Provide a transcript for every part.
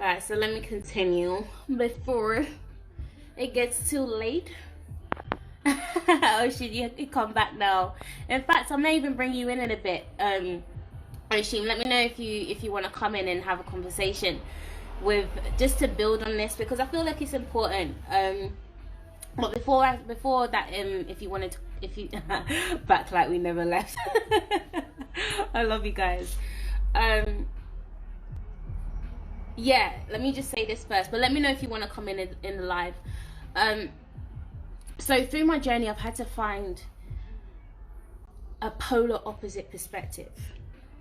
Alright, so let me continue before it gets too late. Oshim, you can come back now. In fact, I may even bring you in a bit. Oshim, let me know if you want to come in and have a conversation with, just to build on this, because I feel like it's important. But before that, if you wanted to, back like we never left. I love you guys. Yeah, let me just say this first, but let me know if you want to come in the live. So through my journey, I've had to find a polar opposite perspective,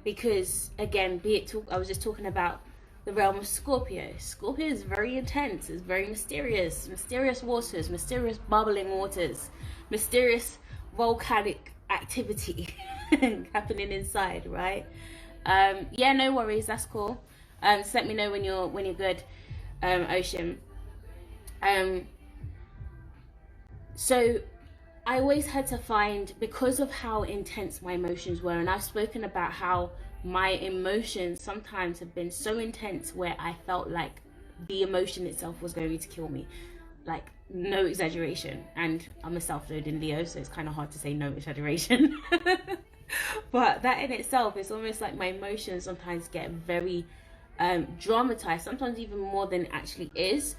because again, I was just talking about the realm of Scorpio. Scorpio is very intense, it's very mysterious waters, mysterious bubbling waters, mysterious volcanic activity happening inside, right? Yeah, no worries, that's cool. Just let me know when you're good, Oshim. So I always had to find, because of how intense my emotions were, and I've spoken about how my emotions sometimes have been so intense where I felt like the emotion itself was going to kill me, like no exaggeration. And I'm a self-loading Leo, so it's kind of hard to say no exaggeration. But that in itself, it's almost like my emotions sometimes get very dramatized, sometimes even more than it actually is,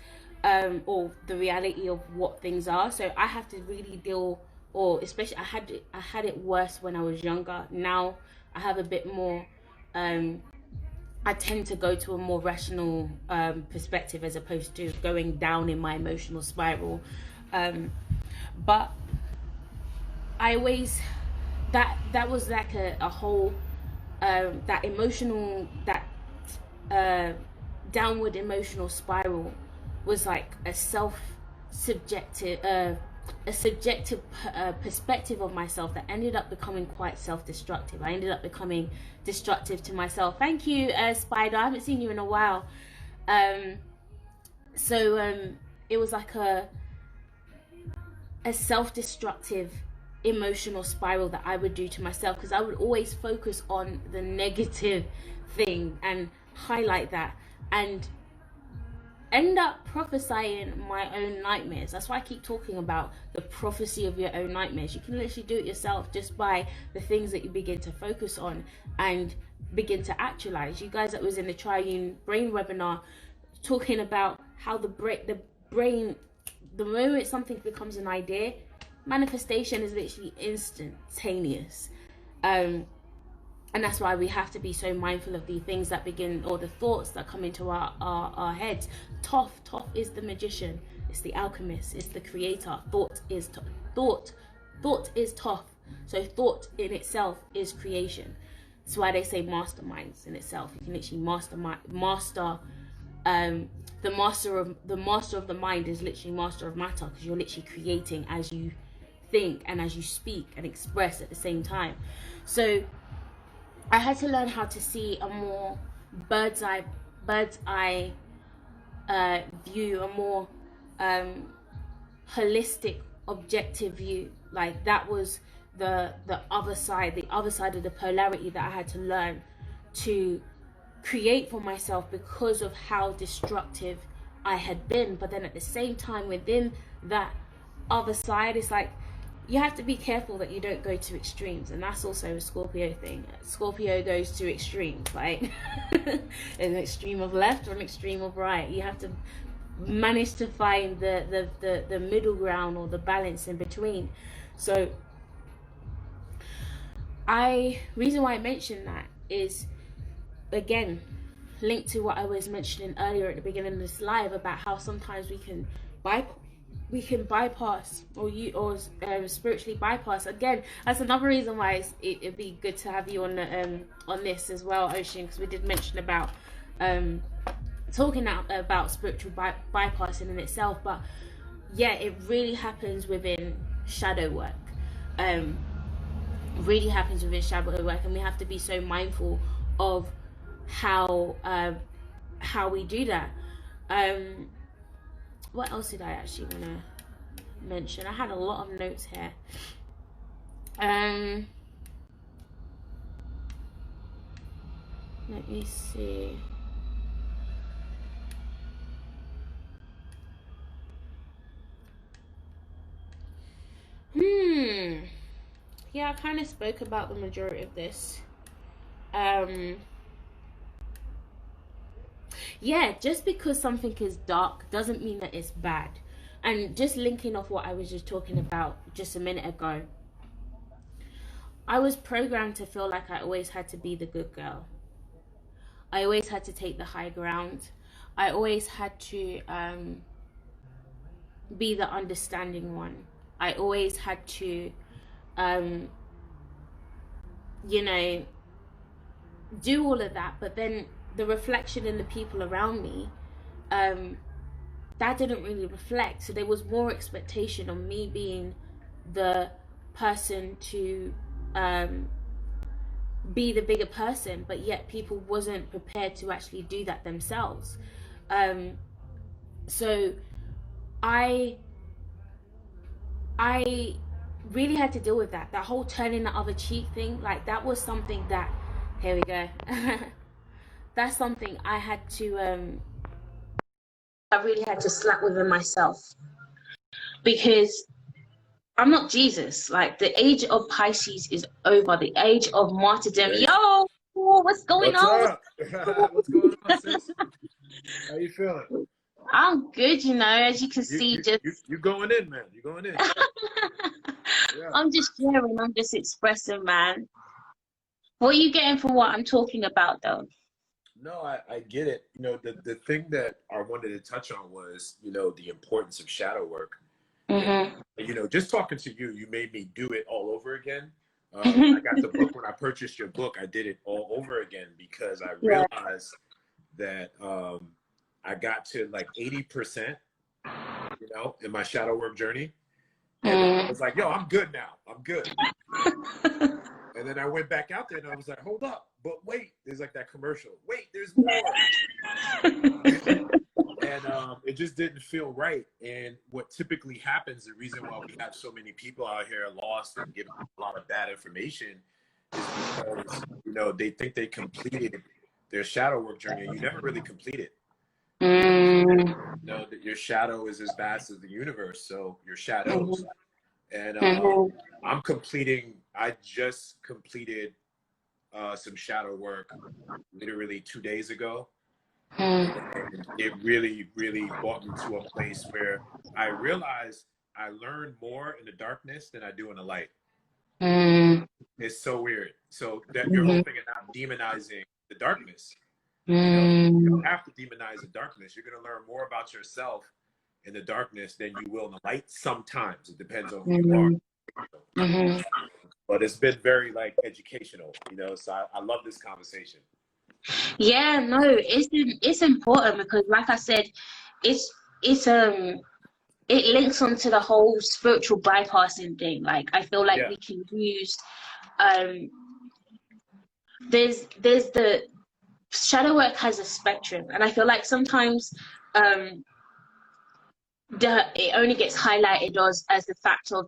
or the reality of what things are. So I have to really deal, or especially I had it worse when I was younger. Now I have a bit more, I tend to go to a more rational perspective, as opposed to going down in my emotional spiral. But I always, that was like a whole, that emotional, that downward emotional spiral was like a subjective perspective of myself that ended up becoming quite self-destructive. I ended up becoming destructive to myself. Thank you, Spider. I haven't seen you in a while. So it was like a self-destructive emotional spiral that I would do to myself, because I would always focus on the negative thing and highlight that, and end up prophesying my own nightmares. That's why I keep talking about the prophecy of your own nightmares. You can literally do it yourself just by the things that you begin to focus on and begin to actualize. You guys that was in the Triune Brain webinar, talking about how the brain, the moment something becomes an idea, manifestation is literally instantaneous. And that's why we have to be so mindful of the things that begin, or the thoughts that come into our heads. Thoth is the magician, it's the alchemist, it's the creator. Thought is Thoth. So thought in itself is creation. That's why they say masterminds in itself. You can literally master the master of the mind is literally master of matter, because you're literally creating as you think and as you speak and express at the same time. So I had to learn how to see a more bird's eye view, a more holistic, objective view. Like that was the other side of the polarity that I had to learn to create for myself, because of how destructive I had been. But then at the same time, within that other side, it's like you have to be careful that you don't go to extremes. And that's also a Scorpio thing. Scorpio goes to extremes, like an extreme of left or an extreme of right. You have to manage to find the middle ground, or the balance in between. So reason why I mentioned that is, again, linked to what I was mentioning earlier at the beginning of this live, about how sometimes we can bypass or spiritually bypass. Again, that's another reason why it'd be good to have you on this as well, Oshim, because we did mention about talking about spiritual bypassing in itself. But yeah, it really happens within shadow work. Really happens within shadow work, and we have to be so mindful of how we do that. What else did I actually want to mention? I had a lot of notes here. Let me see. yeah, I kind of spoke about the majority of this. Yeah, just because something is dark doesn't mean that it's bad. And just linking off what I was just talking about just a minute ago, I was programmed to feel like I always had to be the good girl. I always had to take the high ground. I always had to be the understanding one. I always had to, um, you know, do all of that. But then the reflection in the people around me, that didn't really reflect. So there was more expectation on me being the person to be the bigger person, but yet people wasn't prepared to actually do that themselves. So I I really had to deal with that. That whole turning the other cheek thing, like that was something that, here we go. That's something I had to I really had to slap within myself, because I'm not Jesus. Like, the age of Pisces is over. The age of martyrdom. Hey, Yo, what's going what's on? up? What's going on, sis? How you feeling? I'm good, you know, as you can You see, you just you you going in, man. You going in. Yeah. I'm just sharing, I'm just expressing, man. What are you getting from what I'm talking about, though? No, I get it. You know, the thing that I wanted to touch on was, the importance of shadow work. And, Mm-hmm. just talking to you, you made me do it all over again. When I got the book, when I purchased your book, I did it all over again because I Yeah. realized that I got to like 80%, in my shadow work journey. And then I was like, yo, I'm good now. I'm good. And then I went back out there and I was like, hold up, but wait, there's like that commercial. Wait, there's more. And it just didn't feel right. And what typically happens, the reason why we have so many people out here lost and giving a lot of bad information is because, they think they completed their shadow work journey and you never really complete it. That your shadow is as vast as the universe. So your shadows. And I just completed some shadow work literally 2 days ago. And it really, really brought me to a place where I realized I learn more in the darkness than I do in the light. It's so weird. So that your whole thing of not demonizing the darkness, you don't have to demonize the darkness. You're going to learn more about yourself in the darkness than you will in the light. Sometimes it depends on who you are. But it's been very educational, so I love this conversation. Yeah, no, it's important because, like I said, it's it links onto the whole spiritual bypassing thing. Like, I feel like we can use there's the shadow work has a spectrum, and I feel like sometimes it only gets highlighted as the fact of,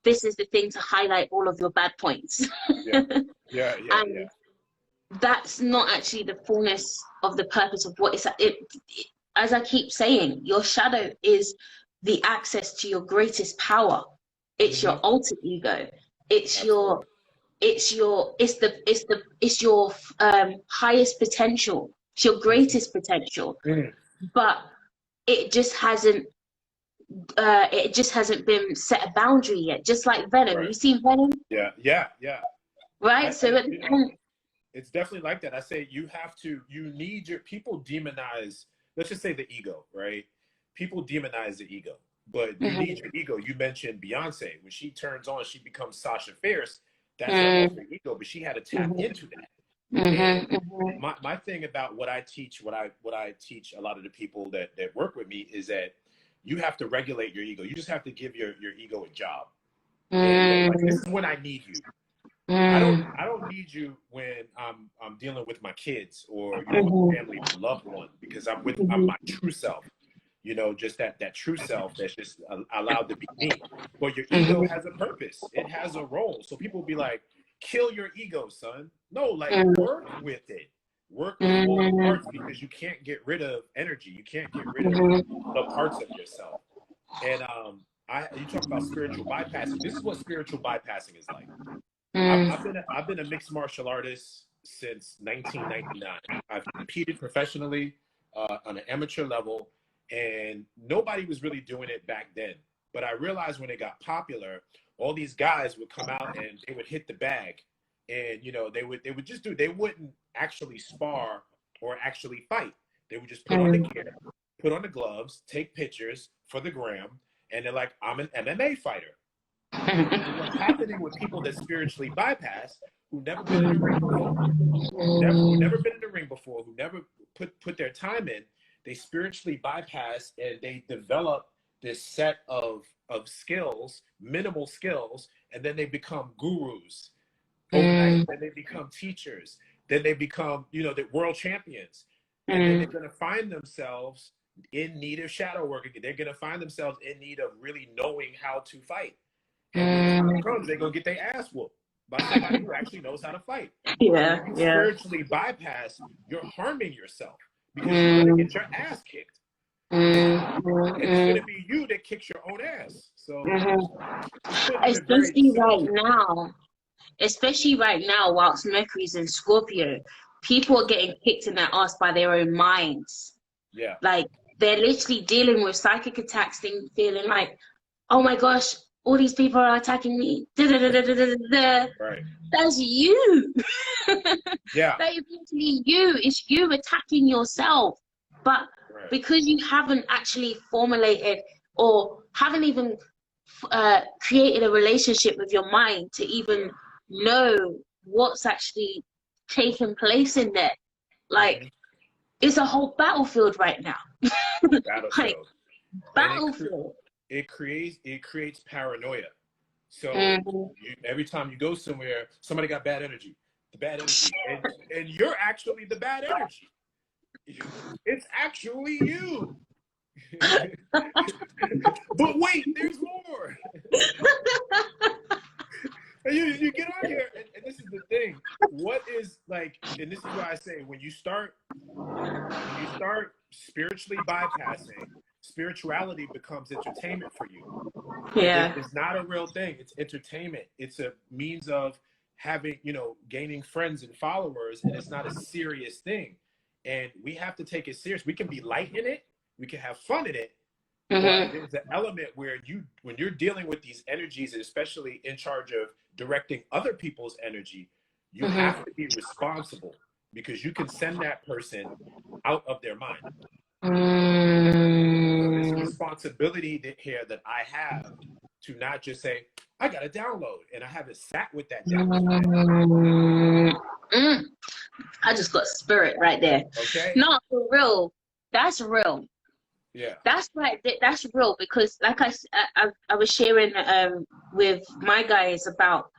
this is the thing to highlight all of your bad points. And that's not actually the fullness of the purpose of what as I keep saying, your shadow is the access to your greatest power. It's your alter ego. It's your highest potential. It's your greatest potential. But it just hasn't been set a boundary yet. Just like Venom. Right. You seen Venom? Yeah. Right. It's definitely like that. I say you need people demonize, let's just say the ego, right? People demonize the ego, but you need your ego. You mentioned Beyonce. When she turns on, she becomes Sasha Fierce. That's her alter ego, but she had to tap into that. And my thing about what I teach a lot of the people that work with me is that you have to regulate your ego. You just have to give your ego a job. And this is when I need you. I don't need you when I'm dealing with my kids or with family, loved one, because I'm my true self. Just that true self that's just allowed to be me. But your ego has a purpose. It has a role. So people be like, kill your ego, son. No, work with it. Work with all the parts, because you can't get rid of energy. You can't get rid of the parts of yourself. And you talk about spiritual bypassing. This is what spiritual bypassing is like. I've been a mixed martial artist since 1999. I've competed professionally on an amateur level, and nobody was really doing it back then. But I realized when it got popular, all these guys would come out and they would hit the bag, and you know they would just they wouldn't actually spar or actually fight. They would just put on the gear, put on the gloves, take pictures for the gram, and they're like, I'm an MMA fighter. And what's happening with people that spiritually bypass, who never been in the ring before, who never been in the ring before, who never put their time in, they spiritually bypass and they develop this set of skills, minimal skills, and then they become gurus overnight. Then they become teachers. Then they become, you know, the world champions. And then they're going to find themselves in need of shadow work again. They're going to find themselves in need of really knowing how to fight. And when the time comes, they're going to get their ass whooped by somebody who actually knows how to fight. Yeah, When you spiritually bypass, you're harming yourself because you're going to get your ass kicked. And it's going to be you that kicks your own ass. So, especially right now, whilst Mercury's in Scorpio, people are getting kicked in their ass by their own minds. Yeah. Like, they're literally dealing with psychic attacks, feeling like, oh my gosh, all these people are attacking me. Right. That's you. Yeah. That is literally you. It's you attacking yourself. But because you haven't actually formulated or haven't even created a relationship with your mind to even know what's actually taking place in there, like, it's a whole battlefield right now. Battlefield. Battlefield. It creates paranoia. So every time you go somewhere, somebody got bad energy, and you're actually the bad energy. It's actually you. But wait, there's more. And you get on here, and this is the thing. What is like, and this is why I say when you start spiritually bypassing, spirituality becomes entertainment for you. Yeah. It's not a real thing. It's entertainment. It's a means of having, you know, gaining friends and followers, and it's not a serious thing. And we have to take it serious. We can be light in it. We can have fun in it. But there's an element where when you're dealing with these energies, and especially in charge of directing other people's energy, you have to be responsible because you can send that person out of their mind. So there's a responsibility here that I have to not just say, I got a download, and I haven't sat with that download. I just got spirit right there. Okay. No, for real. That's real. Yeah. That's right. That's real because, like I was sharing with my guys about,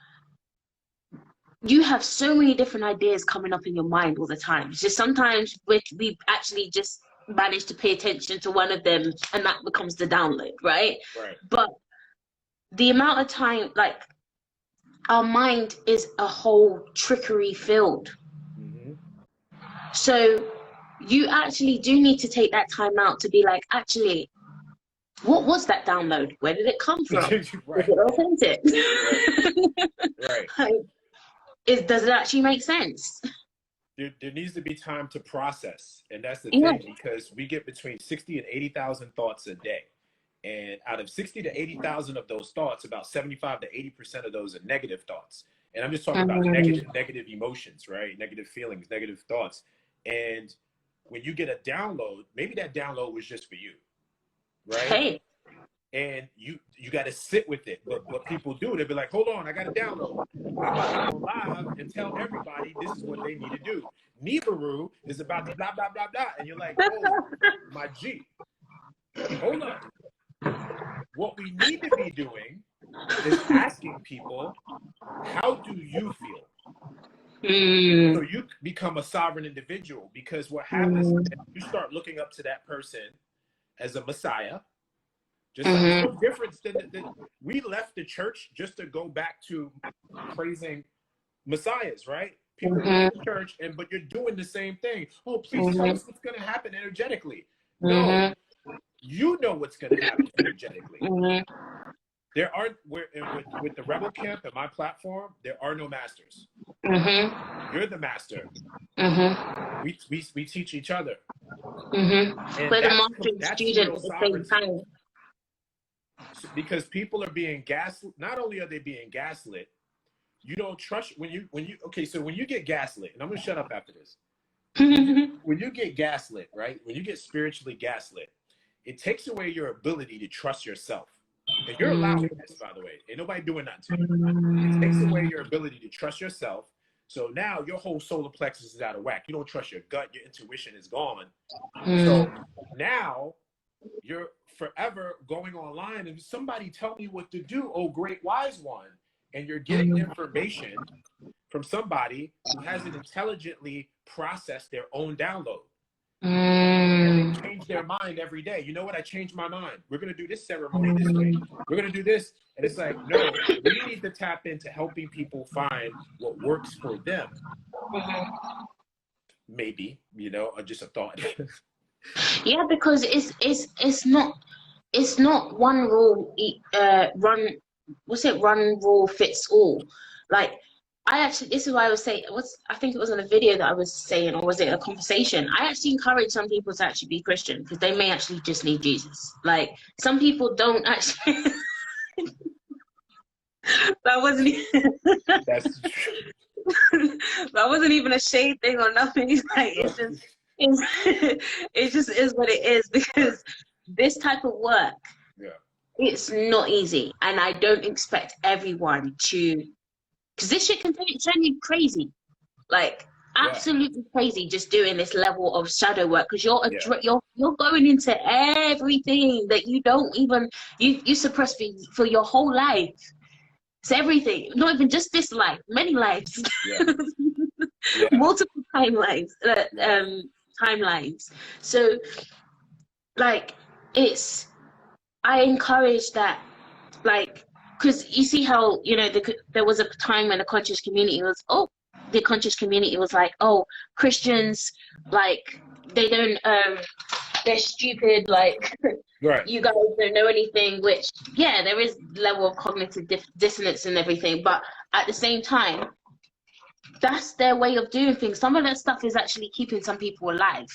you have so many different ideas coming up in your mind all the time. It's just sometimes we actually just manage to pay attention to one of them, and that becomes the download, right? Right. But the amount of time, like, our mind is a whole trickery filled. So you actually do need to take that time out to be like, actually, what was that download? Where did it come from? Right. Is it authentic? Right. Like, does it actually make sense? There needs to be time to process, and that's the thing, because we get between 60 and 80,000 thoughts a day, and out of 60 to 80,000 of those thoughts, about 75 to 80% of those are negative thoughts. And I'm just talking about negative emotions, right? Negative feelings, negative thoughts. And when you get a download, maybe that download was just for you, right? Hey. And you got to sit with it. But what people do, they'll be like, hold on, I got a download. I'm about to go live and tell everybody this is what they need to do. Nibiru is about to blah, blah, blah, blah. And you're like, oh, my G, hold up. What we need to be doing is asking people, how do you feel? So you become a sovereign individual, because what happens is that you start looking up to that person as a messiah. Just like no difference than we left the church just to go back to praising messiahs, right? People leave the church, but you're doing the same thing. Oh, please tell us what's going to happen energetically. No, you know what's going to happen energetically. there aren't with the rebel camp and my platform, there are no masters. You're the master. We teach each other. And We're the master and that's student real at the same sovereignty. time. Because people are being gaslit. Not only are they being gaslit, you don't trust when you okay, so when you get gaslit, and I'm gonna shut up after this. When you get gaslit, right? When you get spiritually gaslit, it takes away your ability to trust yourself. And you're allowing this, by the way. Ain't nobody doing nothing to you. It takes away your ability to trust yourself. So now your whole solar plexus is out of whack. You don't trust your gut. Your intuition is gone. So now you're forever going online and somebody tell me what to do, oh great wise one. And you're getting information from somebody who hasn't intelligently processed their own download. And they change their mind every day. You know what? I changed my mind. We're going to do this ceremony this way. We're going to do this. And it's like, no, we need to tap into helping people find what works for them. Maybe, you know, just a thought. Yeah, because it's not one rule one rule fits all. Like, I actually, this is why I was saying, I think it was in a video that I was saying, or was it a conversation? I actually encourage some people to actually be Christian because they may actually just need Jesus. Like, some people don't actually. That wasn't that wasn't even a shade thing or nothing. It's like, it just is what it is, because this type of work, it's not easy, and I don't expect everyone to, because this shit can turn you crazy, like absolutely crazy, just doing this level of shadow work, because you're going into everything that you don't even you suppress for your whole life. It's everything, not even just this life, many lives, multiple timelines. So, like, I encourage that, like, because you see how, you know, there was a time when the conscious community was, like, oh, Christians, like, they don't, they're stupid, like, you guys don't know anything, which, yeah, there is level of cognitive dissonance and everything, but at the same time, that's their way of doing things. Some of that stuff is actually keeping some people alive.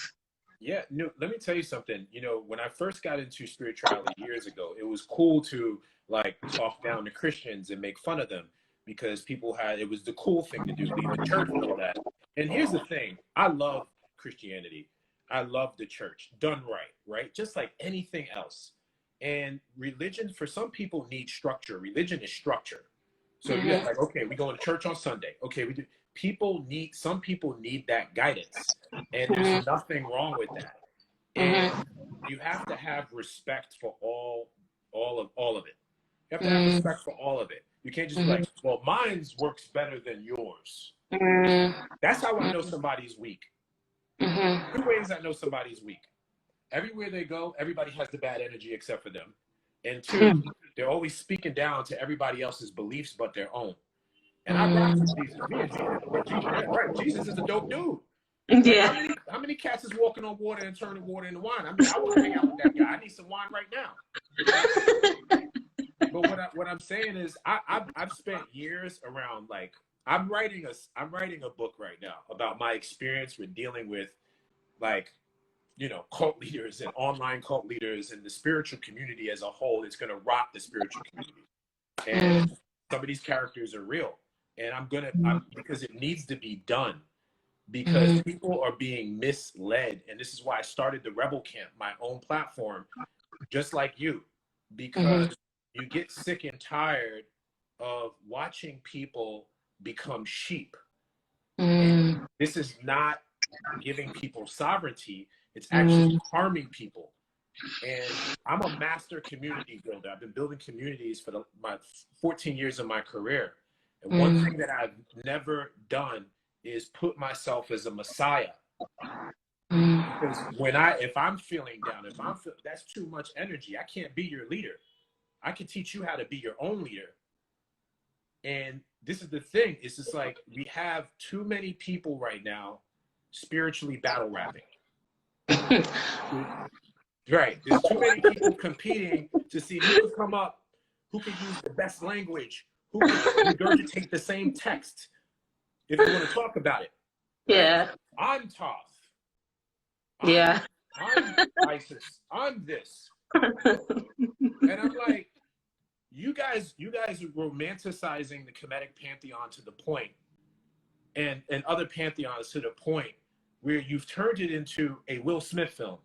Yeah, no, let me tell you something. You know, when I first got into spirituality years ago, it was cool to, like, talk down to Christians and make fun of them because it was the cool thing to do, leave the church and all that. And here's the thing. I love Christianity. I love the church done right? Just like anything else. And religion, for some people, needs structure. Religion is structure. So you have, like, okay, we go to church on Sunday. Okay, we do. Some people need that guidance, and there's nothing wrong with that. And you have to have respect for all of it. You have to have respect for all of it. You can't just be like, well, mine's works better than yours. That's how I know somebody's weak. Two ways I know somebody's weak. Everywhere they go, everybody has the bad energy except for them. And two, they're always speaking down to everybody else's beliefs but their own. And I rock with Jesus. Me and Jesus, right? Jesus is a dope dude. Like, how many cats is walking on water and turning water into wine? I mean, I want to hang out with that guy. I need some wine right now. But what I'm saying is, I've spent years around, like, I'm writing a book right now about my experience with dealing with, like, you know, cult leaders and online cult leaders and the spiritual community as a whole. It's going to rock the spiritual community. And some of these characters are real. And because it needs to be done, because people are being misled. And this is why I started the Rebel Camp, my own platform, just like you, because you get sick and tired of watching people become sheep. And this is not giving people sovereignty. It's actually harming people. And I'm a master community builder. I've been building communities for my 14 years of my career. And one thing that I've never done is put myself as a messiah. Because if I'm feeling down, that's too much energy. I can't be your leader. I can teach you how to be your own leader. And this is the thing. It's just like, we have too many people right now spiritually battle rapping. Right. There's too many people competing to see who can come up who can use the best language, who can regurgitate the same text, if you want to talk about it. Yeah. I'm tough. Yeah. I'm ISIS. I'm this. And I'm like, you guys are romanticizing the Kemetic pantheon to the point, and other pantheons to the point where you've turned it into a Will Smith film.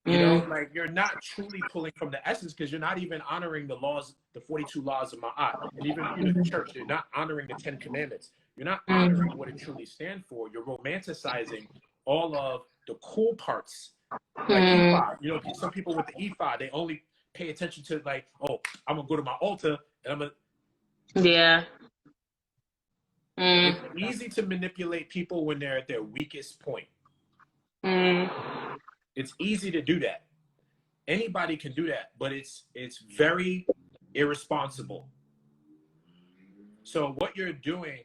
You know, like you're not truly pulling from the essence, because you're not even honoring the laws, the 42 laws of Ma'at. And even, you know, the church, they're not honoring the 10 commandments. You're not honoring what it truly stands for. You're romanticizing all of the cool parts. Like ephod, you know, some people with the ephod, they only pay attention to like, oh, I'm gonna go to my altar and I'm gonna. Yeah. It's easy to manipulate people when they're at their weakest point. It's easy to do that. Anybody can do that, but it's very irresponsible. So what you're doing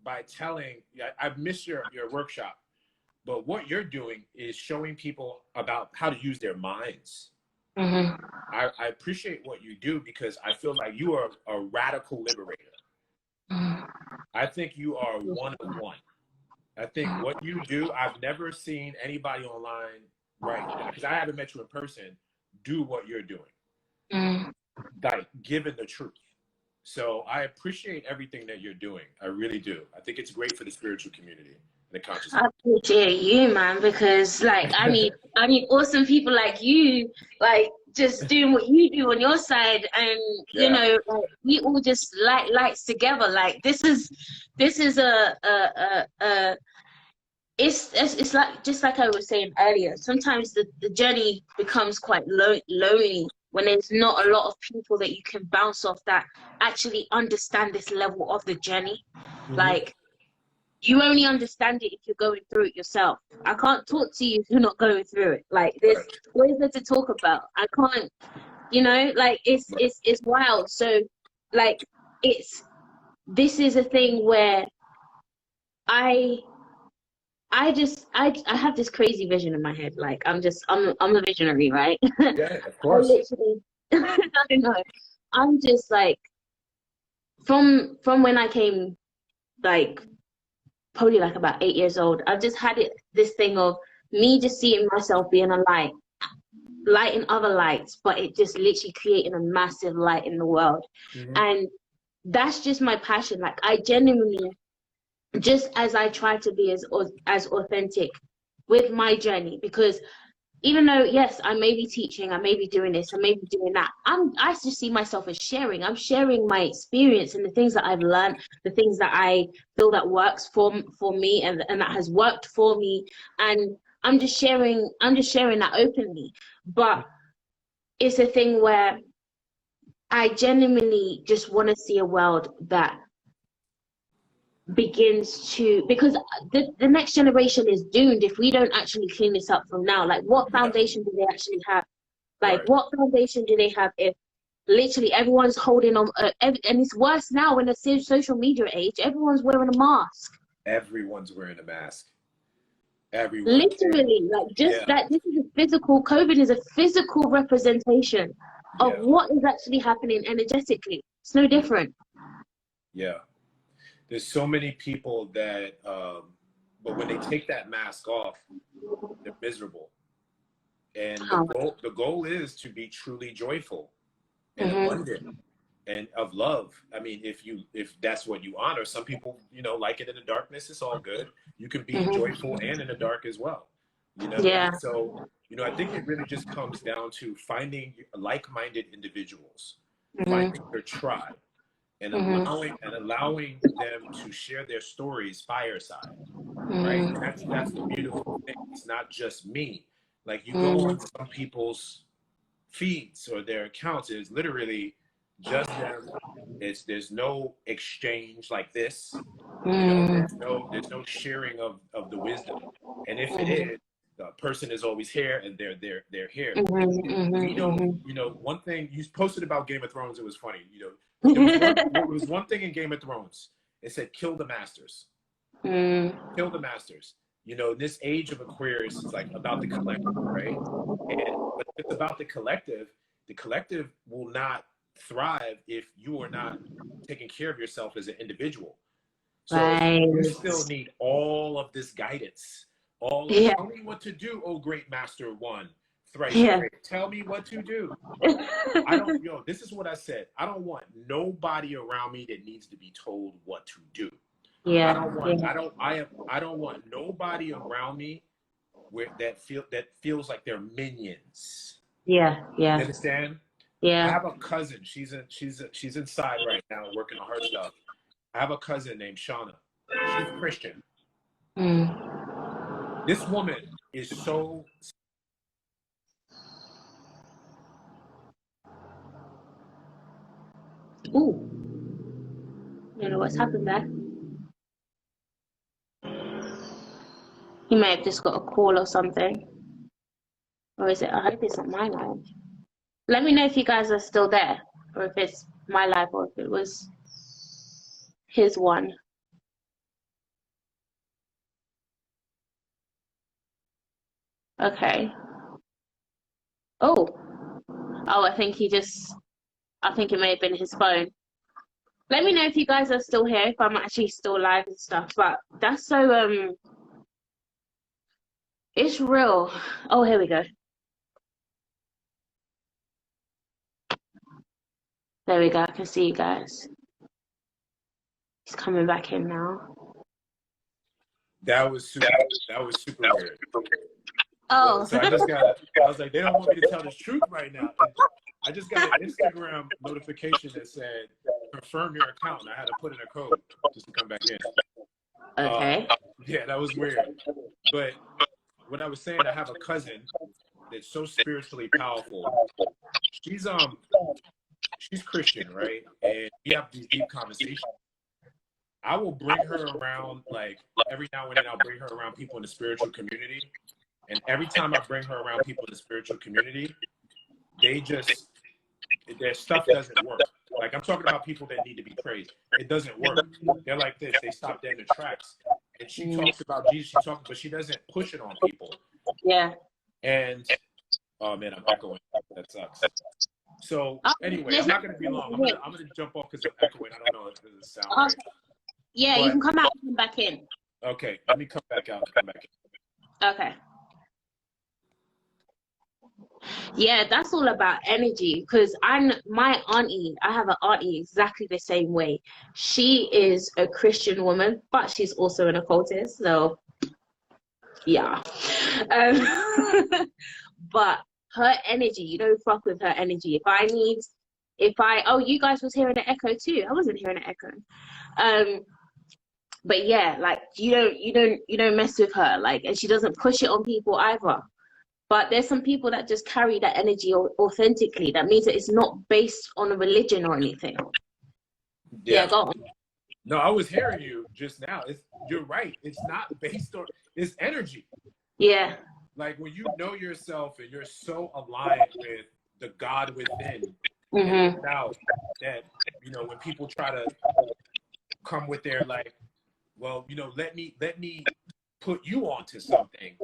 by telling, I've missed your workshop, but what you're doing is showing people about how to use their minds. I appreciate what you do, because I feel like you are a radical liberator. I think you are one of one. I think what you do, I've never seen anybody online, right, because I haven't met you in person, do what you're doing, like given the truth. So I appreciate everything that you're doing. I really do. I think it's great for the spiritual community and the consciousness. I appreciate you, man, because like I need awesome people like you, like just doing what you do on your side, and you know, like, we all just light lights together. Like this is it's like, just like I was saying earlier, sometimes the journey becomes quite lonely when there's not a lot of people that you can bounce off that actually understand this level of the journey. Like, you only understand it if you're going through it yourself. I can't talk to you if you're not going through it. Like, what is there to talk about? I can't, you know, like, it's wild. So, like, this is a thing where I have this crazy vision in my head. Like, I'm a visionary, right? Yeah, of course. I don't know. I'm just like, from when I came, like, probably like about 8 years old, I've just had this thing of me just seeing myself being a light in other lights, but it just literally creating a massive light in the world. And that's just my passion. Like, I genuinely, just as I try to be as authentic with my journey, because even though, yes, I may be teaching, I may be doing this, I may be doing that, I just see myself as sharing. I'm sharing my experience and the things that I've learned, the things that I feel that works for me, and that has worked for me. And I'm just sharing that openly. But it's a thing where I genuinely just want to see a world that begins to, because the next generation is doomed if we don't actually clean this up from now. Like, what foundation do they actually have? Like, what foundation do they have if literally everyone's holding on, and it's worse now in the social media age, everyone's wearing a mask. Everyone's wearing a mask. Everyone. Literally, like, just that this is a physical, COVID is a physical representation of what is actually happening energetically. It's no different. Yeah. There's so many people that, but when they take that mask off, they're miserable. And the goal is to be truly joyful and abundant and of love. I mean, if that's what you honor, some people, you know, like it in the darkness, it's all good. You can be joyful and in the dark as well, you know? Yeah. So, you know, I think it really just comes down to finding like-minded individuals, finding your tribe, and allowing them to share their stories fireside, right? And that's the beautiful thing. It's not just me. Like, you go on some people's feeds or their accounts, it's literally just them. There's no exchange like this. You know, there's no sharing of the wisdom. And if it is, the person is always here, and they're here. We don't, you know, one thing you posted about Game of Thrones, it was funny. You know, there was one thing in Game of Thrones. It said, kill the masters. Kill the masters. You know, this age of Aquarius is like about the collective, right? But if it's about the collective, the collective will not thrive if you are not taking care of yourself as an individual. So you still need all of this guidance. All of, tell me what to do, oh great master one, thrice great. Tell me what to do. This is what I said. I don't want nobody around me that needs to be told what to do. I don't want nobody around me that feels like they're minions. Yeah. You understand? Yeah. I have a cousin. She's inside right now working on her stuff. I have a cousin named Shauna. She's Christian. This woman is so. Ooh. I don't know what's happened there. He may have just got a call or something. Or is it? I hope it's not my line. Let me know if you guys are still there, or if it's my live, or if it was his one. Okay. Oh, I think it may have been his phone. Let me know if you guys are still here, if I'm actually still live and stuff. But that's so, it's real. Oh, here we go. There we go. I can see you guys. He's coming back in now. That was super weird. Oh. So I was like, they don't want me to tell the truth right now. I just got an Instagram notification that said, confirm your account. And I had to put in a code just to come back in. Okay. Yeah, that was weird. But what I was saying, I have a cousin that's so spiritually powerful. She's Christian, right? And we have these deep conversations. I will bring her around, like, every now and then I'll bring her around people in the spiritual community. And every time I bring her around people in the spiritual community, their stuff doesn't work. Like, I'm talking about people that need to be praised. It doesn't work. They're like this. They stop dead in the tracks. And she talks about Jesus, but she doesn't push it on people. Yeah. And, oh man, I'm echoing. That sucks. So anyway, I'm not going to be long. I'm gonna jump off because I'm echoing. I don't know if this is sound right. Yeah, you can come out and come back in. Okay, let me come back out and come back in. Okay. Yeah, that's all about energy, because I have an auntie exactly the same way. She is a Christian woman, but she's also an occultist, so yeah. But her energy, you don't fuck with her energy. You guys was hearing an echo too. I wasn't hearing an echo. But yeah, like you don't mess with her, like, and she doesn't push it on people either. But there's some people that just carry that energy authentically. That means that it's not based on a religion or anything. Yeah, go on. No, I was hearing you just now. You're right. It's not based on, it's energy. Yeah. Like when you know yourself and you're so aligned with the God within, and without that, when people try to come with their like, well, let me put you onto something.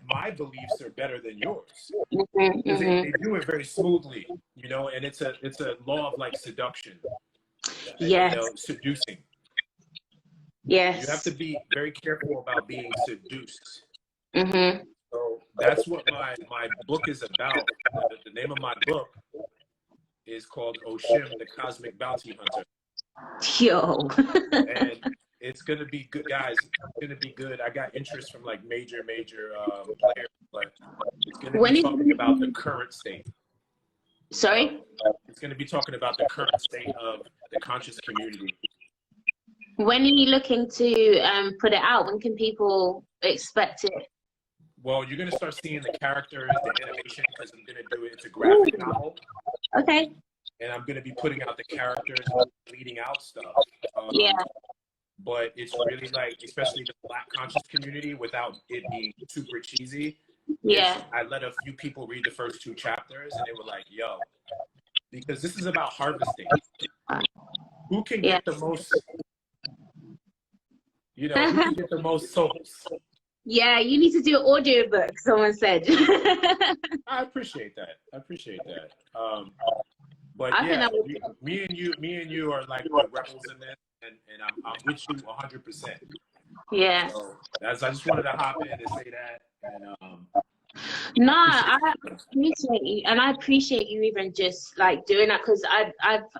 My beliefs are better than yours. They do it very smoothly, and it's a law of like seduction. Yes. Seducing. Yes. You have to be very careful about being seduced. So that's what my book is about. The name of my book is called Oshim, the Cosmic Bounty Hunter. Yo. And it's gonna be good, guys. It's gonna be good. I got interest from like major players, but it's gonna be talking about the current state. Sorry? It's gonna be talking about the current state of the conscious community. When are you looking to put it out? When can people expect it? Well, you're gonna start seeing the characters, the animation, because I'm gonna do it. It's a graphic novel. Okay. And I'm gonna be putting out the characters, leading out stuff. Yeah. But it's really like, especially the Black conscious community, without it being super cheesy. Yeah. I let a few people read the first 2 chapters, and they were like, "Yo," because this is about harvesting. Who can get the most? Who can get the most souls? Yeah, you need to do an audio book, someone said. I appreciate that. I appreciate that. But I think yeah, that would me and you are like the rebels in this, and I'm with you 100%. yeah. So I just wanted to hop in and say that, and No, appreciate I it. appreciate you, and I appreciate you even just like doing that, because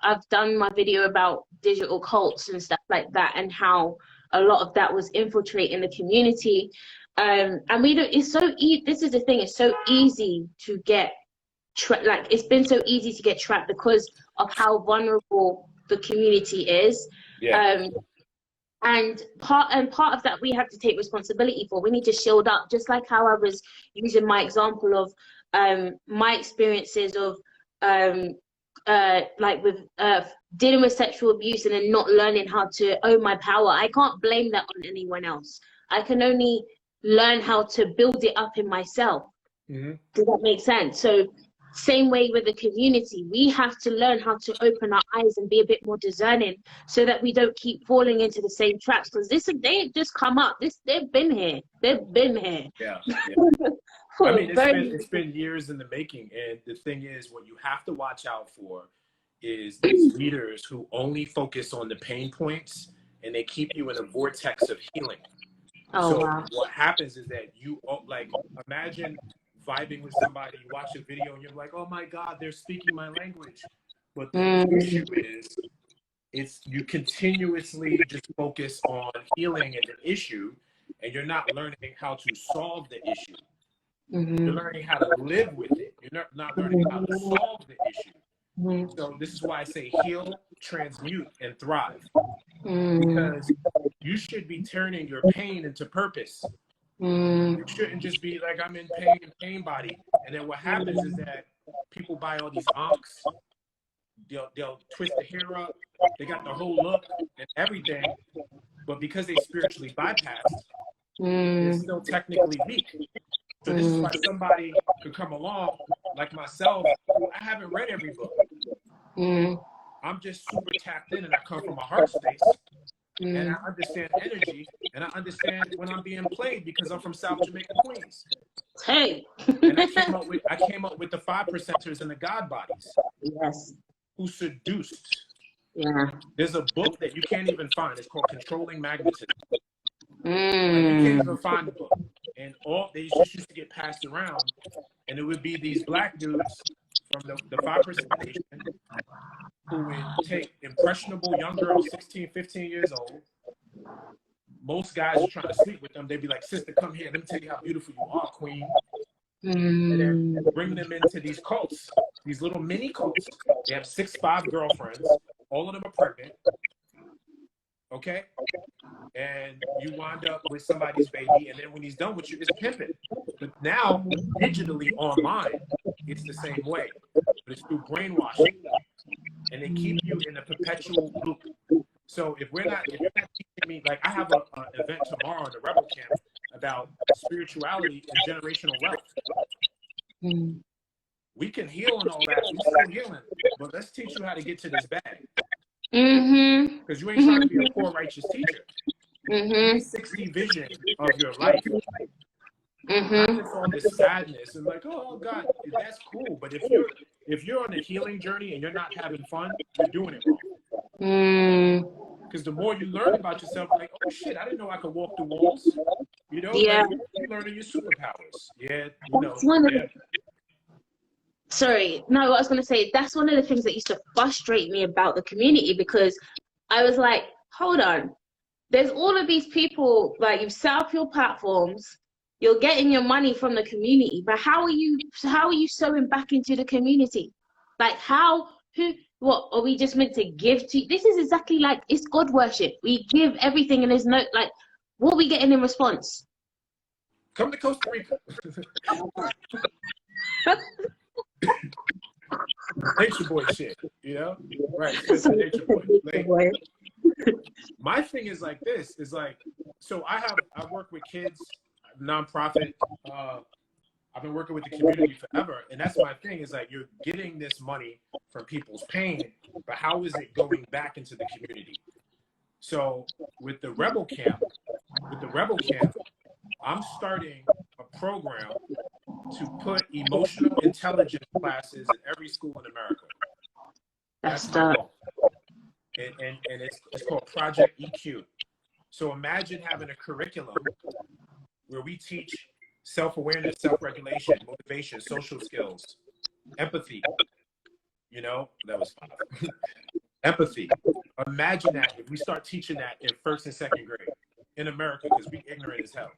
I've done my video about digital cults and stuff like that, and how a lot of that was infiltrating the community. And we don't. It's so this is the thing. It's so easy to get like it's been so easy to get trapped because of how vulnerable the community is. Yeah. And part of that we have to take responsibility for. We need to shield up, just like how I was using my example of my experiences of like with dealing with sexual abuse and then not learning how to own my power. I can't blame that on anyone else. I can only learn how to build it up in myself. Mm-hmm. Does that make sense? So same way with the community, we have to learn how to open our eyes and be a bit more discerning, so that we don't keep falling into the same traps, because they just come up. They've been here. Yeah. For I mean, very it's been years in the making, and the thing is, what you have to watch out for is these leaders who only focus on the pain points, and they keep you in a vortex of healing. Oh So wow. what happens is that you like imagine vibing with somebody, you watch a video, and you're like, oh my God, they're speaking my language. But the issue is, it's you continuously just focus on healing and the issue, and you're not learning how to solve the issue. You're learning how to live with it. You're not learning how to solve the issue. So this is why I say heal, transmute, and thrive. Because you should be turning your pain into purpose. You shouldn't just be like, I'm in pain body. And then what happens is that people buy all these onks. They'll twist the hair up. They got the whole look and everything. But because they spiritually bypassed, they're still technically weak. So this is why somebody could come along like myself, who I haven't read every book. I'm just super tapped in, and I come from a heart space, and I understand energy, and I understand when I'm being played, because I'm from South Jamaica, Queens. Hey. And I came up with the 5%ers and the God bodies. Yes. Who seduced. Yeah. There's a book that you can't even find. It's called Controlling Magnetism. Like, you can't even find the book. And all they just used to get passed around, and it would be these black dudes from the 5% nation who would take impressionable young girls, 16, 15 years old. Most guys are trying to sleep with them. They'd be like, sister, come here. Let me tell you how beautiful you are, queen. And then bring them into these cults, these little mini cults. They have 6'5" girlfriends. All of them are pregnant. Okay? And you wind up with somebody's baby, and then when he's done with you, it's pimping. But now, digitally online, it's the same way. But it's through brainwashing. And they keep you in a perpetual loop. So if you're not teaching me, like I have an event tomorrow in the Rebel Camp about spirituality and generational wealth. We can heal and all that. We're still healing. But let's teach you how to get to this bag. Because you ain't trying to be a poor righteous teacher. 360 vision of your life. Not just all this sadness and like, oh God, that's cool. But if you're on a healing journey and you're not having fun, you're doing it wrong. Because the more you learn about yourself, like, oh shit, I didn't know I could walk through walls. You know, Yeah. like, you're learning your superpowers. Yeah, you know. Sorry, no, what I was going to say, that's one of the things that used to frustrate me about the community, because I was like, hold on, there's all of these people, like, you've set up your platforms, you're getting your money from the community, but how are you sewing back into the community? Like, what are we just meant to give to? This is exactly like, it's God worship. We give everything, and there's no, like, what are we getting in response? Come to Costa Rica. Nature boy shit, you know? Right, it's a nature boy. Like, my thing is like this, is like, so I work with kids, nonprofit, I've been working with the community forever, and that's my thing, is like, you're getting this money from people's pain, but how is it going back into the community? So with the Rebel Camp, I'm starting a program to put emotional intelligence classes in every school in America. That's my goal. And it's called Project EQ. So imagine having a curriculum where we teach self-awareness, self-regulation, motivation, social skills, empathy. You know, that was 5. Empathy. Imagine that if we start teaching that in 1st and 2nd grade in America, because we ignorant as hell.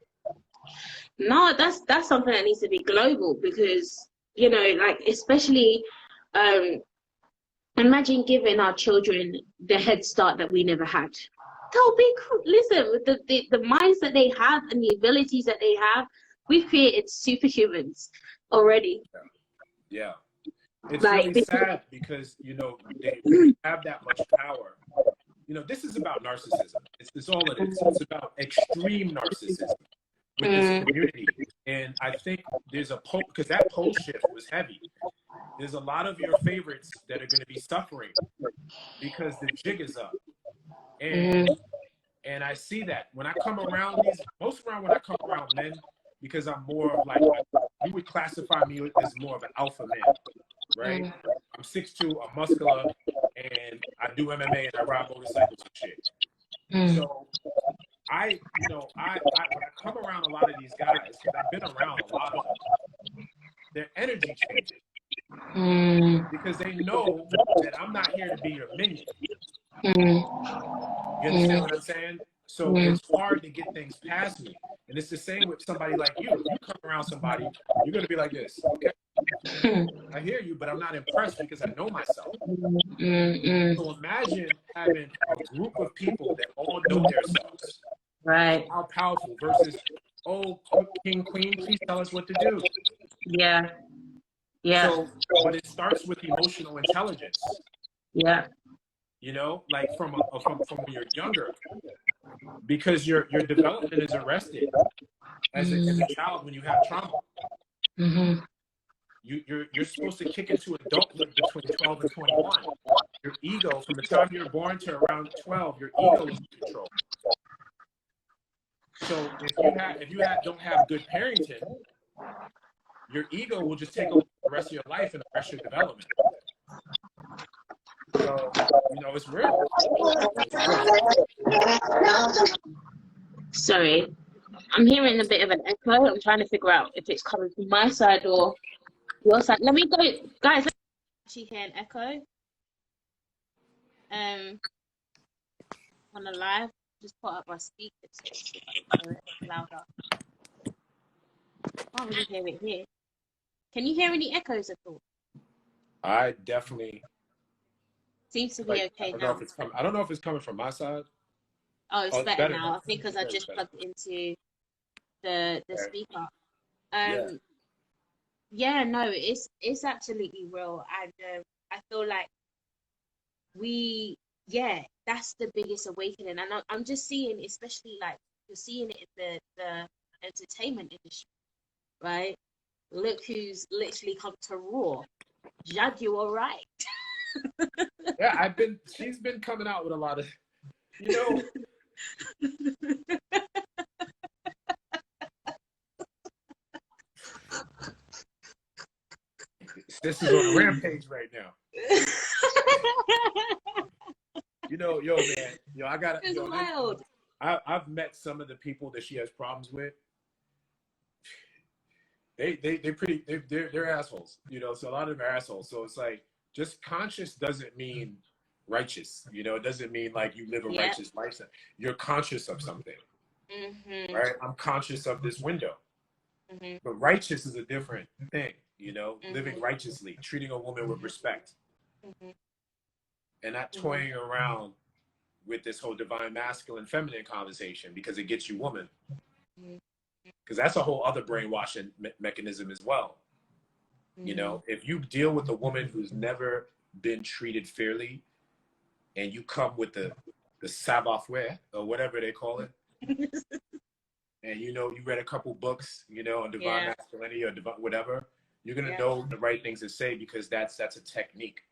No, that's something that needs to be global, because, you know, like, especially imagine giving our children the head start that we never had. They'll be cool. Listen, with the minds that they have and the abilities that they have, we've created superhumans already. Yeah. It's like, really sad because, you know, they have that much power. You know, this is about narcissism. It's all it is. It's about extreme narcissism with this community. And I think there's a poll, because that poll shift was heavy. There's a lot of your favorites that are going to be suffering because the jig is up. And I see that when I come around when I come around men, because I'm more of like, you would classify me as more of an alpha man, right? I'm 6'2", I'm muscular, and I do MMA and I ride motorcycles and shit. So when I come around a lot of these guys, because I've been around a lot of them, their energy changes. Because they know that I'm not here to be your minion. You understand what I'm saying? So it's hard to get things past me. And it's the same with somebody like you. If you come around somebody, you're going to be like this, okay? I hear you, but I'm not impressed because I know myself. So imagine having a group of people that all know themselves. right. How powerful versus, oh, king, queen, please tell us what to do. Yeah. Yeah. So, but it starts with emotional intelligence. Yeah. You know, like from when you're younger, because your development is arrested as a child when you have trauma. You're supposed to kick into adulthood between 12 and 21. Your ego, from the time you're born to around 12, your ego is in control. So if you don't have good parenting, your ego will just take over the rest of your life and the rest of your development. So, you know, it's real. Sorry, I'm hearing a bit of an echo. I'm trying to figure out if it's coming from my side or your side. Let me go, guys. She hear an echo. On the live, just put up my speakers so it's louder. I can't really hear it here. Can you hear any echoes at all? I definitely seems to be okay now. I don't know if it's coming from my side. Oh, it's better now. I think because I just plugged into the speaker. Yeah, no, it's absolutely real, and I feel like that's the biggest awakening, and I'm just seeing, especially like you're seeing it in the entertainment industry, right? Look who's literally come to Raw. Jag, you all right? Yeah, she's been coming out with a lot of, you know. This is on a rampage right now. You know, yo, man, I gotta. It's wild. I've met some of the people that she has problems with. They're assholes, you know. So a lot of them are assholes. So it's like, just conscious doesn't mean righteous. You know, it doesn't mean like you live a righteous lifestyle. You're conscious of something, right? I'm conscious of this window, but righteous is a different thing. You know, living righteously, treating a woman with respect, and not toying around with this whole divine masculine feminine conversation because it gets you woman. Because that's a whole other brainwashing mechanism as well. You know, if you deal with a woman who's never been treated fairly, and you come with the savoir-faire or whatever they call it, and you know you read a couple books, you know, on divine masculinity or divine whatever, you're gonna know the right things to say because that's a technique,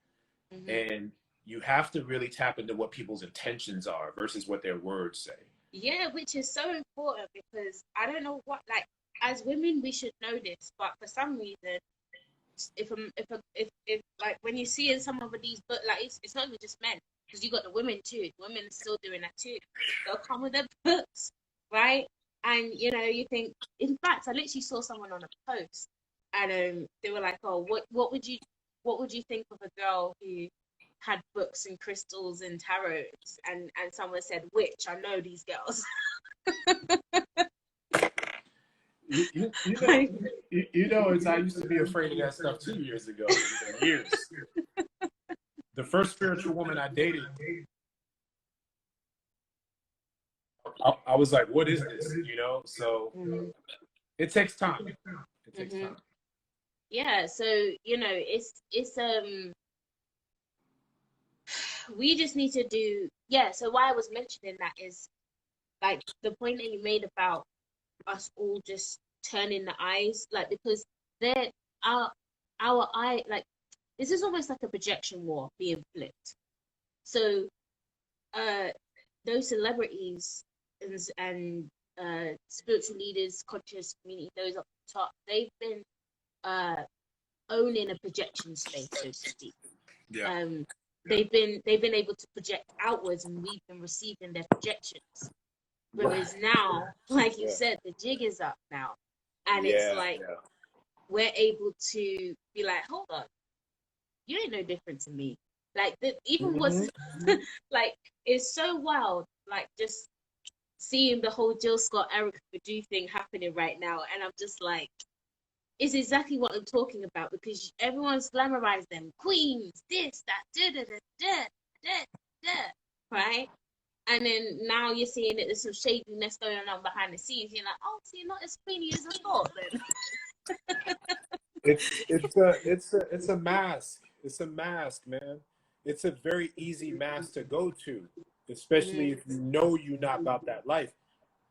and you have to really tap into what people's intentions are versus what their words say. Yeah, which is so important because I don't know what, like, as women we should know this, but for some reason, if like when you see in some of these, but like it's not even just men, because you got the women too. Women are still doing that too. They'll come with their books, right? And you know, you think. In fact, I literally saw someone on a post, and they were like, "Oh, what would you think of a girl who had books and crystals and tarots?" And someone said, "Which I know these girls." You know, you know, it's I used to be afraid of that stuff 2 years ago. Years. The first spiritual woman I dated, I was like, "What is this?" You know. So it takes time. It takes time. Yeah, so you know, it's we just need to do, yeah. So why I was mentioning that is like the point that you made about us all just turning the eyes, like, because they're our eye, like, this is almost like a projection war being flipped. So uh those celebrities and spiritual leaders, conscious community, those up top, they've been uh owning a projection space, so to speak. Yeah. They've been able to project outwards, and we've been receiving their projections. Whereas now, like you said, the jig is up now, and it's Yeah. like we're able to be like, hold on, you ain't no different to me. Like even what's like, it's so wild. Like just seeing the whole Jill Scott Erica Badu thing happening right now, and I'm just like, it's exactly what I'm talking about, because everyone's glamorized them, queens, this, that, da da da da da da, right? And then now you're seeing that there's some shadiness going on behind the scenes. You're like, oh, so you're not as queeny as I thought then. It's a mask. It's a mask, man. It's a very easy mask to go to, especially if you know you're not about that life.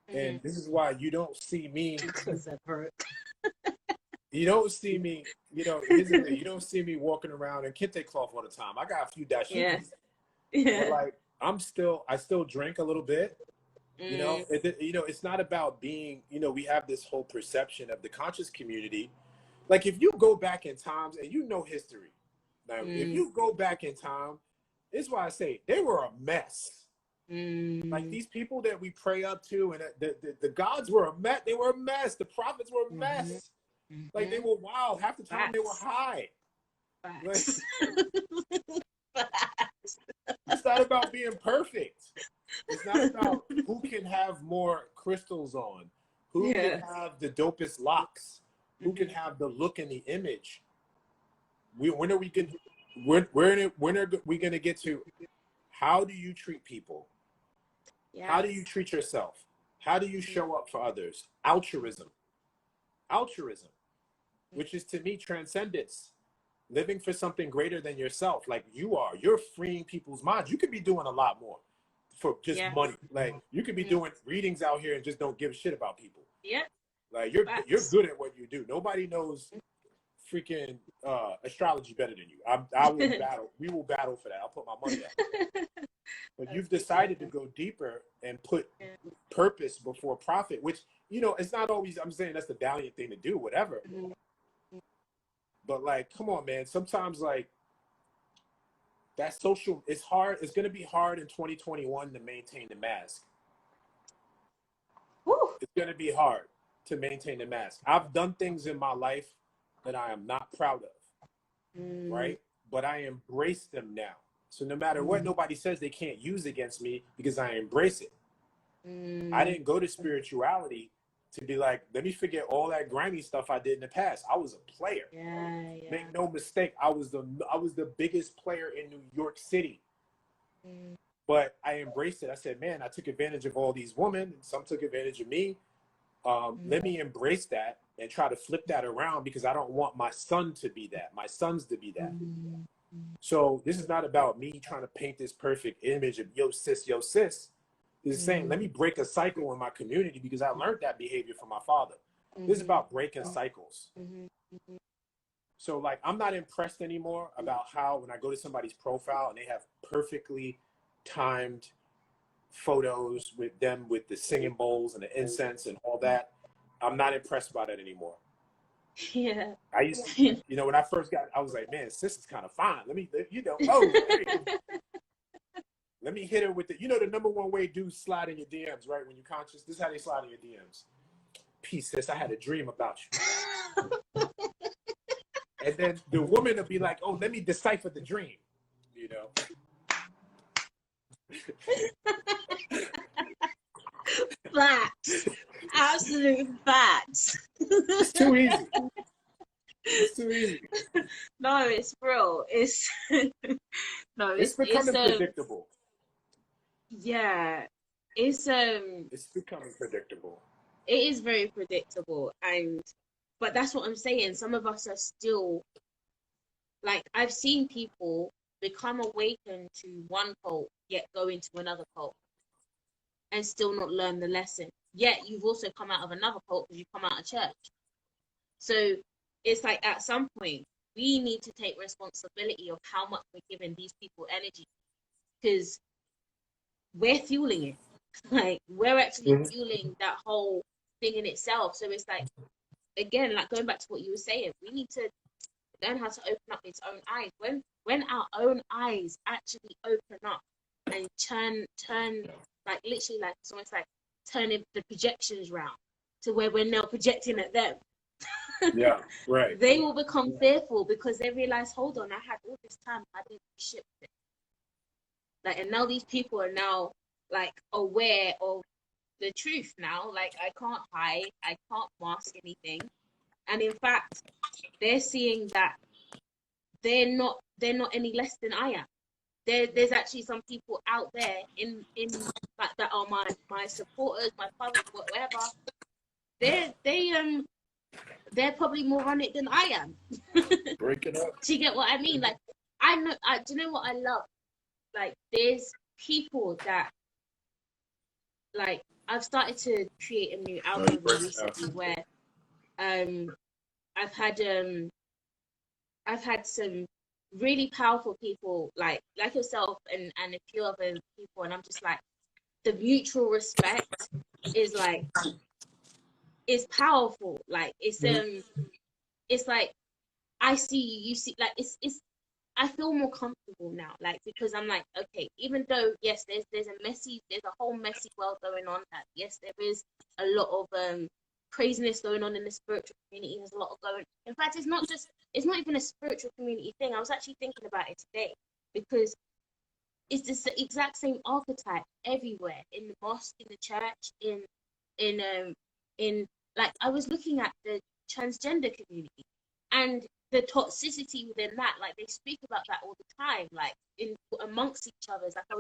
And this is why you don't see me. You don't see me. You know, here's the thing. You don't see me walking around in kente cloth all the time. I got a few dashikis, but like I still drink a little bit. You know, it's not about being. You know, we have this whole perception of the conscious community. Like if you go back in times and you know history, now if you go back in time, this is why I say they were a mess. Like these people that we pray up to, and the gods were a mess. They were a mess. The prophets were a mess. Like they were wild. Half the time they were high. Like, it's not about being perfect. It's not about who can have more crystals on, who can have the dopest locks, who can have the look and the image. When are we gonna get to how do you treat people? How do you treat yourself? How do you show up for others? Altruism, which is to me transcendence, living for something greater than yourself. Like you're freeing people's minds. You could be doing a lot more for just money. Like you could be doing readings out here and just don't give a shit about people. Like you're good at what you do. Nobody knows freaking astrology better than you. I will battle. We will battle for that. I'll put my money up. But you've decided to go deeper and put purpose before profit, which, you know, it's not always, I'm saying that's the valiant thing to do, whatever. But like, come on, man. Sometimes like that social, it's hard. It's going to be hard in 2021 to maintain the mask. It's going to be hard to maintain the mask. I've done things in my life that I am not proud of, right? But I embrace them now. So no matter what nobody says, they can't use against me because I embrace it. I didn't go to spirituality to be like, let me forget all that grimy stuff I did in the past. I was a player. Make no mistake, I was the biggest player in New York City. But I embraced it. I said, man, I took advantage of all these women, and some took advantage of me. Let me embrace that and try to flip that around, because I don't want my son to be that, my sons to be that. So this is not about me trying to paint this perfect image of yo sis. This is saying, let me break a cycle in my community, because I learned that behavior from my father. This is about breaking cycles. So like, I'm not impressed anymore about how when I go to somebody's profile and they have perfectly timed photos with them with the singing bowls and the incense and all that. I'm not impressed by that anymore. Yeah. I used to, you know, when I first got, I was like, man, sis is kind of fine. Let me, you know, oh, hey, let me hit her with the, you know, the number one way dudes slide in your DMs, right? When you're conscious, this is how they slide in your DMs. Peace, sis, I had a dream about you. And then the woman will be like, oh, let me decipher the dream, you know? Facts. Absolute facts. It's too easy. It's too easy. No, it's real. It's no, It's becoming predictable. Yeah, it's becoming predictable. It is very predictable, but that's what I'm saying. Some of us are still, like, I've seen people become awakened to one cult, yet go into another cult, and still not learn the lesson. Yet you've also come out of another cult because you come out of church. So it's like at some point we need to take responsibility of how much we're giving these people energy, because we're fueling it. Like, we're actually fueling that whole thing in itself. So it's like, again, like going back to what you were saying, we need to learn how to open up its own eyes. When our own eyes actually open up and turn like literally, like it's almost like turning the projections round to where we're now projecting at them. Yeah, right. They will become fearful because they realize, hold on, I had all this time, I didn't do shit with it. Like, and now these people are now like aware of the truth now. Like, I can't hide, I can't mask anything. And in fact, they're seeing that they're not any less than I am. There's actually some people out there in like that are my supporters, my followers, whatever. They're probably more on it than I am. Break it up. Do you get what I mean? Like, I know. Do you know what I love? Like, there's people that, like, I've started to create a new algorithm recently where I've had some really powerful people like yourself and a few other people, and I'm just like, the mutual respect is like, it's powerful. Like, it's like, I see you, you see, like, it's I feel more comfortable now, like, because I'm like, okay, even though yes, there's a whole messy world going on, that yes, there is a lot of craziness going on in the spiritual community. There's a lot of in fact, it's not even a spiritual community thing. I was actually thinking about it today, because it's the exact same archetype everywhere, in the mosque, in the church, in like, I was looking at the transgender community and the toxicity within that. Like, they speak about that all the time, like amongst each other. Like, I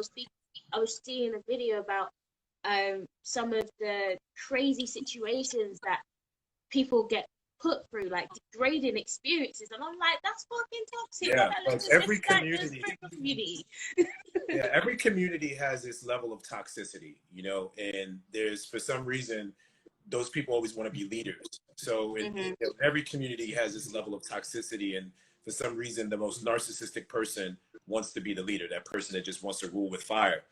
was seeing a video about some of the crazy situations that people get put through, like degrading experiences, and I'm like, that's fucking toxic. Yeah, like every community. Yeah, every community has this level of toxicity, you know, and there's, for some reason, those people always want to be leaders. So every community has this level of toxicity, and for some reason, the most narcissistic person wants to be the leader, that person that just wants to rule with fire.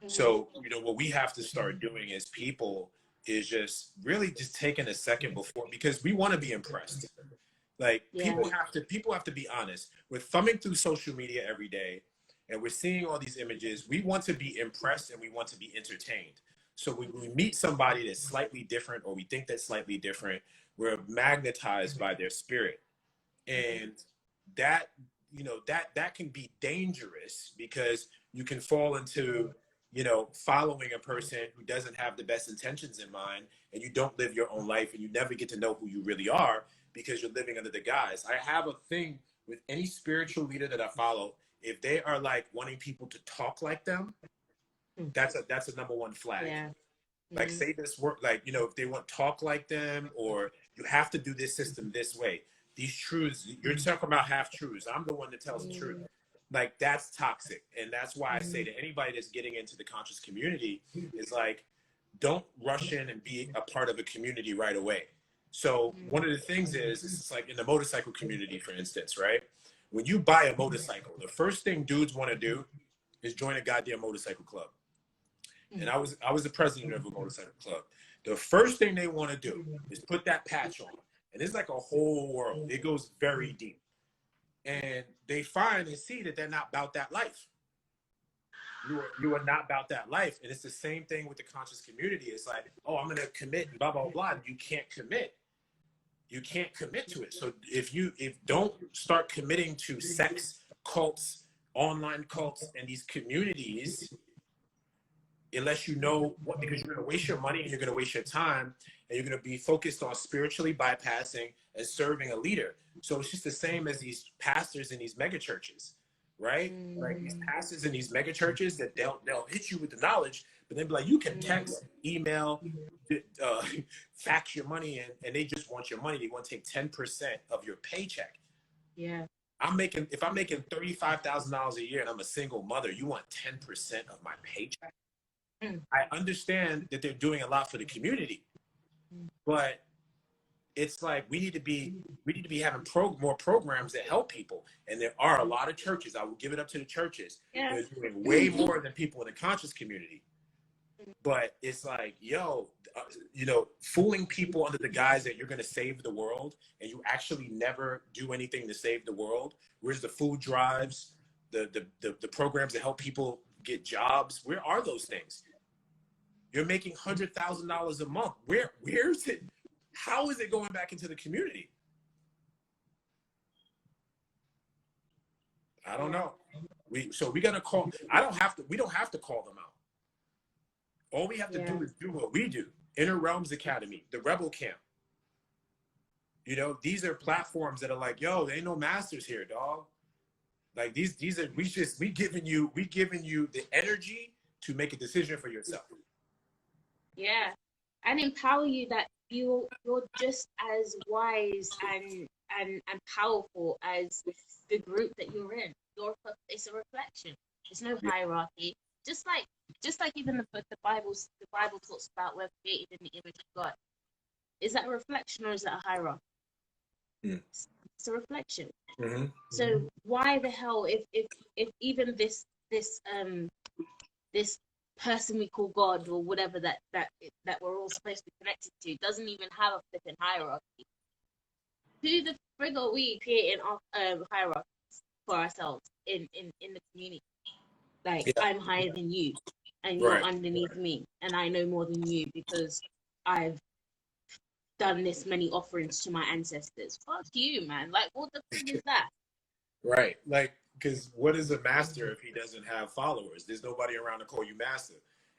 So, you know, what we have to start doing as people is just really just taking a second before, because we want to be impressed. Like, people have to be honest. We're thumbing through social media every day, and we're seeing all these images. We want to be impressed and we want to be entertained. So when we meet somebody that's slightly different, or we think that's slightly different, we're magnetized by their spirit. And that, you know, that can be dangerous, because you can fall into, you know, following a person who doesn't have the best intentions in mind, and you don't live your own life, and you never get to know who you really are, because you're living under the guise. I have a thing with any spiritual leader that I follow. If they are like wanting people to talk like them, that's a number one flag. Yeah. Like, say this work, like, you know, if they want talk like them, or you have to do this system this way, these truths, you're talking about half truths. I'm the one that tells the truth. Like, that's toxic. And that's why I say to anybody that's getting into the conscious community is like, don't rush in and be a part of a community right away. So one of the things is, it's like in the motorcycle community, for instance, right? When you buy a motorcycle, the first thing dudes want to do is join a goddamn motorcycle club. and I was the president of a motorcycle club. The first thing they want to do is put that patch on, and it's like a whole world. It goes very deep, and they find and see that they're not about that life. You are not about that life, and it's the same thing with the conscious community. It's like, oh, I'm gonna commit, and blah blah blah. And you can't commit. You can't commit to it. So if don't start committing to sex cults, online cults, and these communities, unless you know what, because you're going to waste your money and you're going to waste your time, and you're going to be focused on spiritually bypassing and serving a leader. So it's just the same as these pastors in these mega churches, right? Like these pastors in these mega churches that they'll hit you with the knowledge, but they'll be like, you can text, email, fax your money in, and they just want your money. They want to take 10% of your paycheck. Yeah. If I'm making $35,000 a year and I'm a single mother, you want 10% of my paycheck? I understand that they're doing a lot for the community, but it's like we need to be having more programs that help people. And there are a lot of churches. I will give it up to the churches. Yeah. They're doing way more than people in the conscious community. But it's like, fooling people under the guise that you're going to save the world, and you actually never do anything to save the world. Where's the food drives, the programs that help people get jobs? Where are those things? You're making $100,000 a month. Where's it? How is it going back into the community? I don't know. We gotta call. We don't have to call them out. All we have to do is do what we do. Inner Realms Academy, the Rebel Camp. These are platforms that are like, yo, there ain't no masters here, dog. Like these are we giving you the energy to make a decision for yourself. Yeah, and empower you that you're just as wise and powerful as the group that you're in. It's a reflection. There's no hierarchy. Just like even the Bible talks about we're created in the image of God. Is that a reflection or is that a hierarchy? It's a reflection. Mm-hmm. So why the hell, if even this person we call God or whatever that we're all supposed to be connected to doesn't even have a flipping hierarchy? Who the frig are we creating hierarchies for ourselves in the community? Like, I'm higher than you, and you're underneath me, and I know more than you because I've done this many offerings to my ancestors. Fuck you, man. Like, what the frig is that? Right. Like, because what is a master if he doesn't have followers? There's nobody around to call you master.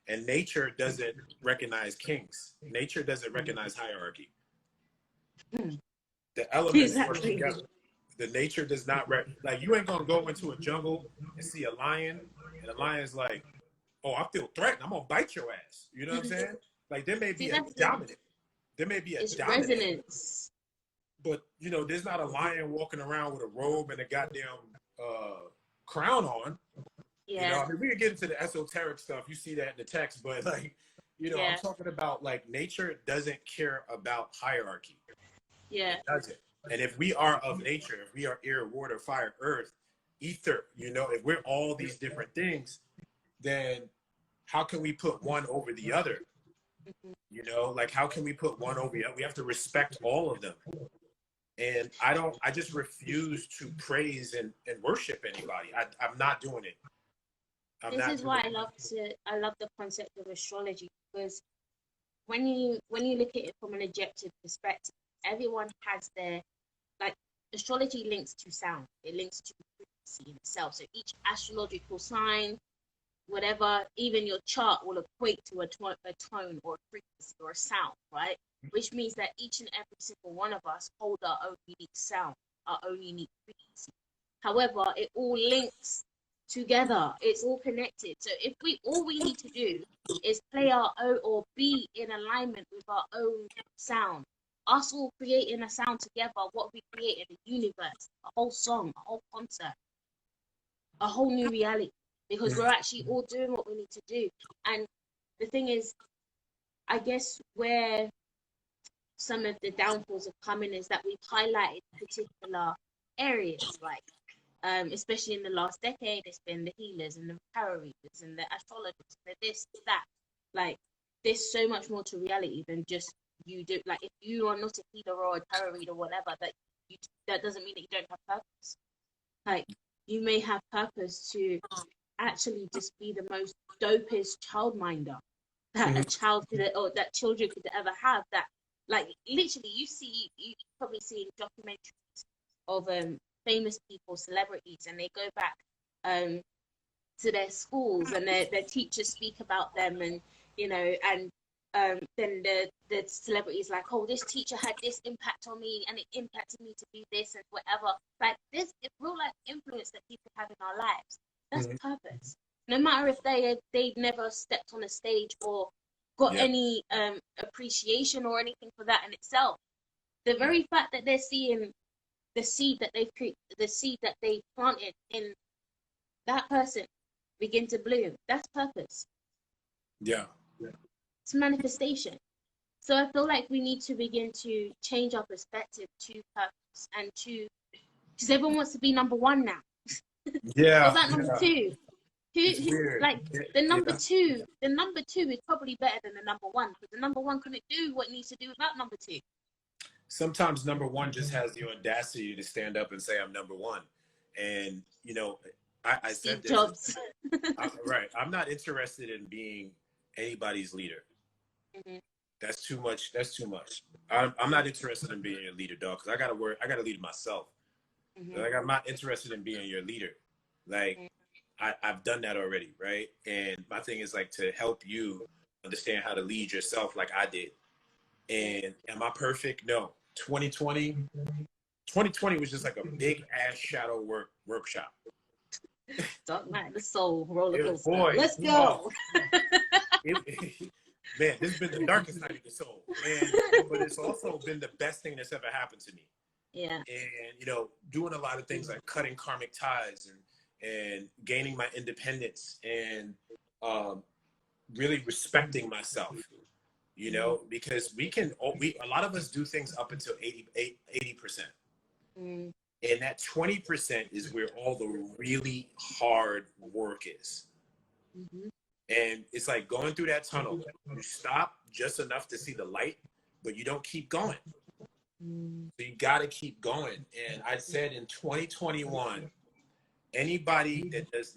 And nature doesn't recognize kings. Nature doesn't recognize hierarchy. The elements work together. The nature does not like, you ain't gonna go into a jungle and see a lion, and the lion's like, oh, I feel threatened, I'm gonna bite your ass. You know what I'm saying? Like, there may be a dominant. There may be a dominant. Resonance. But there's not a lion walking around with a robe and a goddamn crown on. Yeah. I mean, we can get into the esoteric stuff. You see that in the text, but like, I'm talking about, like, nature doesn't care about hierarchy. Yeah. It doesn't. And if we are of nature, if we are air, water, fire, earth, ether, if we're all these different things, then how can we put one over the other? Like, how can we put one over the other? We have to respect all of them. And I just refuse to praise and worship anybody. I'm not doing it. This is why I love the concept of astrology, because when you look at it from an objective perspective, everyone has their, like, astrology links to sound. It links to frequency in itself. So each astrological sign, whatever, even your chart will equate to a tone or a frequency or a sound, right? Which means that each and every single one of us hold our own unique sound, our own unique frequency. However, it all links together. It's all connected. So if all we need to do is play our own, or be in alignment with our own sound, us all creating a sound together, what we create in the universe, a whole song, a whole concert, a whole new reality, because we're actually all doing what we need to do. And the thing is, I guess where some of the downfalls have come in is that we've highlighted particular areas, like especially in the last decade, it's been the healers and the tarot readers and the astrologers, the this, that. Like, there's so much more to reality than just you do. Like, if you are not a healer or a tarot reader or whatever, that doesn't mean that you don't have purpose. Like, you may have purpose to actually just be the most dopest childminder that a child could, or that children could ever have. That, like, literally, you probably see documentaries of famous people, celebrities, and they go back to their schools, and their teachers speak about them, and and then the celebrities like, oh, this teacher had this impact on me, and it impacted me to do this and whatever. Like, this is real life influence that people have in our lives. That's purpose. No matter if they never stepped on a stage or got any appreciation or anything for that in itself. The very fact that they're seeing the seed that they planted in that person begin to bloom, that's purpose. Yeah. It's manifestation. So I feel like we need to begin to change our perspective to purpose, and because everyone wants to be number one now. Yeah. What about number two? Who like the number two? The number two is probably better than the number one, because the number one couldn't do what it needs to do without number two. Sometimes number one just has the audacity to stand up and say, I'm number one. And, I said this. Jobs. Right. I'm not interested in being anybody's leader. That's too much. I'm not interested in being a leader, dog, because I got to lead myself. Like, I'm not interested in being your leader. Like, I've done that already, right? And my thing is, like, to help you understand how to lead yourself like I did. And am I perfect? No. 2020 was just like a big ass shadow workshop. Dark night of the soul, roller coaster. Boy, let's go. Man, this has been the darkest night of the soul. But it's also been the best thing that's ever happened to me. Yeah. And, doing a lot of things like cutting karmic ties and gaining my independence, and really respecting myself, because a lot of us do things up until 80%. And that 20% is where all the really hard work is. And it's like going through that tunnel. You stop just enough to see the light, but you don't keep going. So you got to keep going. And I said in 2021, anybody that is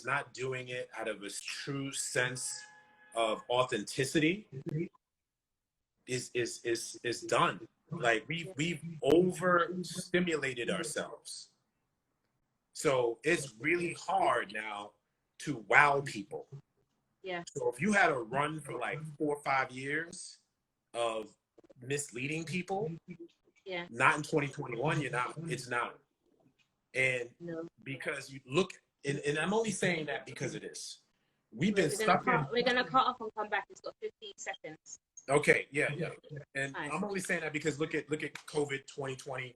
not doing it out of a true sense of authenticity is done. Like, we've overstimulated ourselves. So it's really hard now to wow people. Yeah. So if you had a run for like 4 or 5 years of misleading people, not in 2021, it's not. And because you look, and I'm only saying that because of this. We're gonna cut off and come back. It's got 15 seconds. Okay, yeah. And I'm only saying that because look at COVID 2020.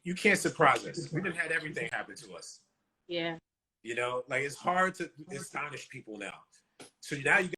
You can't surprise us. We done had everything happen to us. Yeah. Like, it's hard to astonish people now. So now you